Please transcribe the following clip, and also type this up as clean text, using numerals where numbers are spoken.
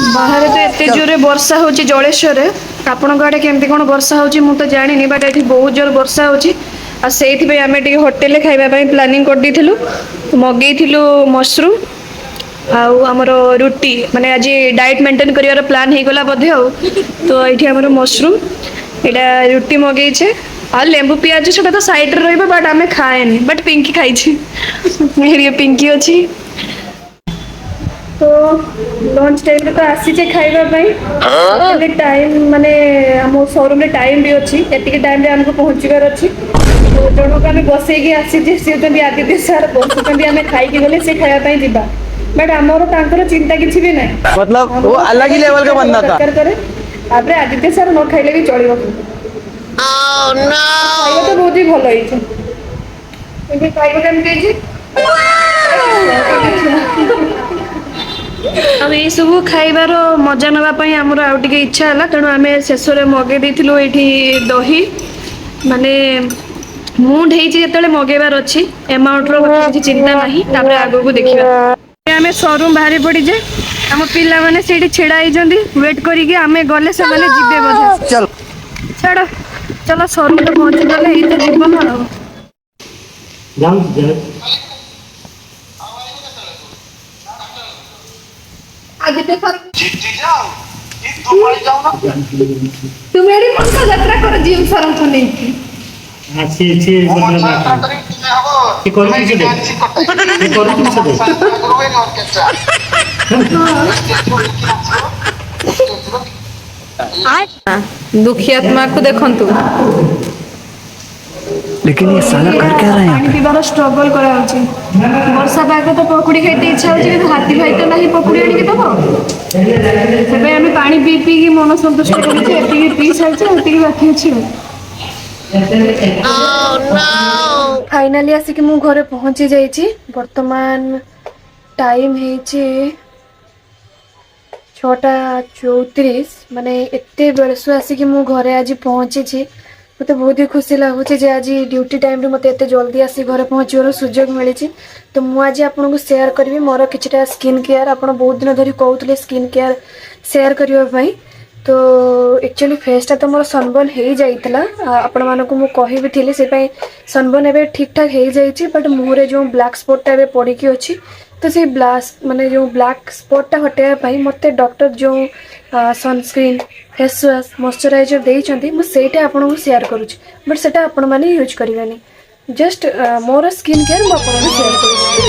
बाहर तो एत जोरे वर्षा हो जलेश्वर आपण आड़े केमती कौन वर्षा हो मुझे तो जानी बट ये बहुत जोर वर्षा हो से आम होटेल खावाई प्लानिंग कर मगेलु मशरूम आमर रुटी माने आज डाइट मेंटेन कर प्लान हो गला बोधे तो ये आमर मशरूम यहाँ रुटी मगेचे आ लेंबू पियाज छोटा तो साइड रे रही बट आम खाएनि बट पिंकी खाई पिंकी अच्छी तो लंच टाइम तो आसीचे खाइबा टाइम माने हम शोरूम रे टाइम भी अच्छी एतिके टाइम रे हमको पहुंचीबार अच्छी तो जणक आम बसैकी आसीचे सी होती आदित्य सार बसुँच आम खाई गले सी खायापी जीवा बट आमर तांकर चिंता किसी भी ना मतलब वो अलग ही लेवल का बंदा था तापर आदित्य सार न खाइले भी चलिबो खाइबा तो बहुत ही भल होइছে खाइबा केमती अब ये सब खाइबार मजा नापी आमर आउ टे इच्छा है तेणु आम शेष में मगे देलु ये दही माने मुड होते मगेबार अच्छी एमाउंट रि चिंता ना आग को देखा आम शोरूम बाहरी पड़ीजे आम पिला मैंने से छिड़ा वेट करके आम गले से जीवे बोधे छाड़ चलो शोरूम तो पहुंची गले ये तो जीवन तुम एडी मनसा यात्रा कर जीव सारा को नहीं अच्छे अच्छे मतलब ये कौन सी दे ये कौन सी दे दुखी आत्मा को देखंतु लेकिन ये साला कर क्या रहा है पानी पीबार स्ट्रगल करा होची वर्षा पाग तो पकुड़ी खाइते इच्छा होची कि हाथी खाइते नहीं पकुड़ी आनी के दबो सेबे हम पानी पी पी की मन संतुष्ट करू छी एती पी साइछ एती बाकी अछि फाइनली आसिक मु घरे पहुंची जाइछि वर्तमान टाइम हेछि 6:34 माने एते बेरसु आसिक मु घरे आज पहुंची छी मत बहुत ही खुशी लगुच आज ड्यूटी टाइम रे मते एते जल्दी आसी घरे पहुँचवर सुजोग मिली तो मुझे आज आपको शेयर करी मोर किछटा स्किन केयर आप बहुत दिन धरी कहते स्किन केयर शेयर करने तो एक्चुअली फेसटा तो मोर सनबर्न हो जाइला आपण मानक मु कहि भी थिली से सनबर्न एबे ठीक ठाक हो जाइछि बट मुहरे जो ब्लैक स्पॉटटा एबे पड़िकी अछि तो से ब्लास्ट माने जो ब्लैक स्पॉटटा हटाइबा पई मते डॉक्टर जो सनस्क्रीन फेस वाश मॉइस्चराइजर देइछंती मु सेटा आपन को शेयर करूछि बट सेटा आपण माने यूज करिवानी जस्ट मोर स्किन केयर मु आपन को शेयर करूछि।